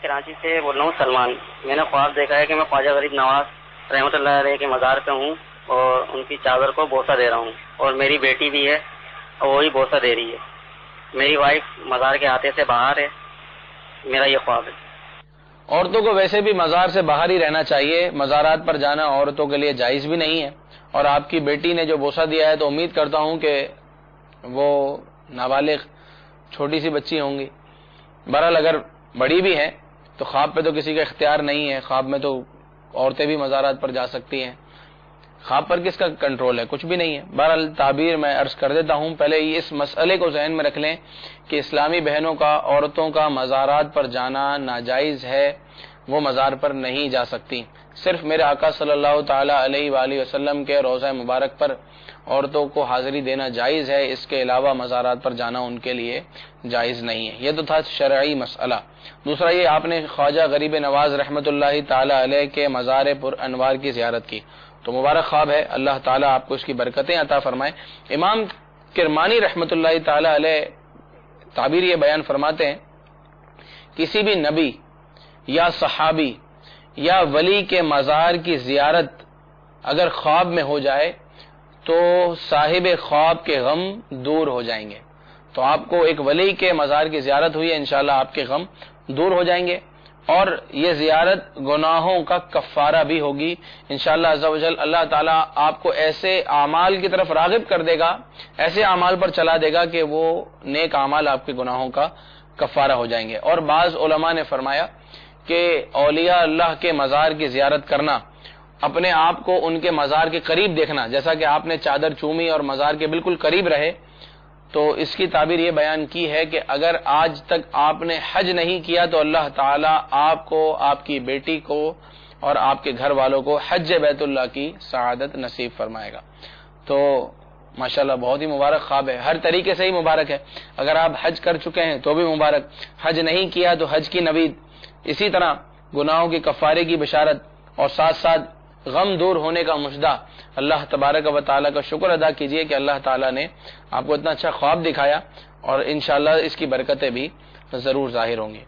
کراچی سے بول رہا ہوں سلمان. میں نے خواب دیکھا ہے کہ میں خواجہ غریب نواز رحمۃ اللہ علیہ کے مزار پہ ہوں اور ان کی چادر کو بوسہ دے رہا ہوں, اور میری بیٹی بھی ہے اور وہی بوسہ دے رہی ہے. میری وائف مزار کے آتے سے باہر ہے. میرا یہ خواب ہے. عورتوں کو ویسے بھی مزار سے باہر ہی رہنا چاہیے. مزارات پر جانا عورتوں کے لیے جائز بھی نہیں ہے. اور آپ کی بیٹی نے جو بوسہ دیا ہے تو امید کرتا ہوں کہ وہ نابالغ چھوٹی سی بچی ہوں گی. بہرحال اگر بڑی بھی ہیں تو خواب پہ تو کسی کا اختیار نہیں ہے. خواب میں تو عورتیں بھی مزارات پر جا سکتی ہیں. خواب پر کس کا کنٹرول ہے؟ کچھ بھی نہیں ہے. بہرحال تعبیر میں عرض کر دیتا ہوں. پہلے اس مسئلے کو ذہن میں رکھ لیں کہ اسلامی بہنوں کا عورتوں کا مزارات پر جانا ناجائز ہے. وہ مزار پر نہیں جا سکتی. صرف میرے آقا صلی اللہ تعالی علیہ وآلہ وسلم کے روضہ مبارک پر عورتوں کو حاضری دینا جائز ہے. اس کے علاوہ مزارات پر جانا ان کے لیے جائز نہیں ہے. یہ تو تھا شرعی مسئلہ. دوسرا یہ آپ نے خواجہ غریب نواز رحمۃ اللہ تعالی علیہ کے مزار پر انوار کی زیارت کی تو مبارک خواب ہے. اللہ تعالیٰ آپ کو اس کی برکتیں عطا فرمائے. امام کرمانی رحمۃ اللہ تعالی علیہ تعبیر یہ بیان فرماتے ہیں کسی بھی نبی یا صحابی یا ولی کے مزار کی زیارت اگر خواب میں ہو جائے تو صاحب خواب کے غم دور ہو جائیں گے. تو آپ کو ایک ولی کے مزار کی زیارت ہوئی ہے, انشاءاللہ آپ کے غم دور ہو جائیں گے. اور یہ زیارت گناہوں کا کفارہ بھی ہوگی انشاءاللہ عز و جل. اللہ تعالیٰ آپ کو ایسے اعمال کی طرف راغب کر دے گا, ایسے اعمال پر چلا دے گا کہ وہ نیک اعمال آپ کے گناہوں کا کفارہ ہو جائیں گے. اور بعض علماء نے فرمایا کہ اولیاء اللہ کے مزار کی زیارت کرنا, اپنے آپ کو ان کے مزار کے قریب دیکھنا, جیسا کہ آپ نے چادر چومی اور مزار کے بالکل قریب رہے, تو اس کی تعبیر یہ بیان کی ہے کہ اگر آج تک آپ نے حج نہیں کیا تو اللہ تعالیٰ آپ کو, آپ کی بیٹی کو اور آپ کے گھر والوں کو حج بیت اللہ کی سعادت نصیب فرمائے گا. تو ماشاءاللہ بہت ہی مبارک خواب ہے. ہر طریقے سے ہی مبارک ہے. اگر آپ حج کر چکے ہیں تو بھی مبارک, حج نہیں کیا تو حج کی نوید, اسی طرح گناہوں کے کفارے کی بشارت اور ساتھ ساتھ غم دور ہونے کا مژدہ. اللہ تبارک و تعالیٰ کا شکر ادا کیجئے کہ اللہ تعالیٰ نے آپ کو اتنا اچھا خواب دکھایا, اور انشاءاللہ اس کی برکتیں بھی ضرور ظاہر ہوں گی.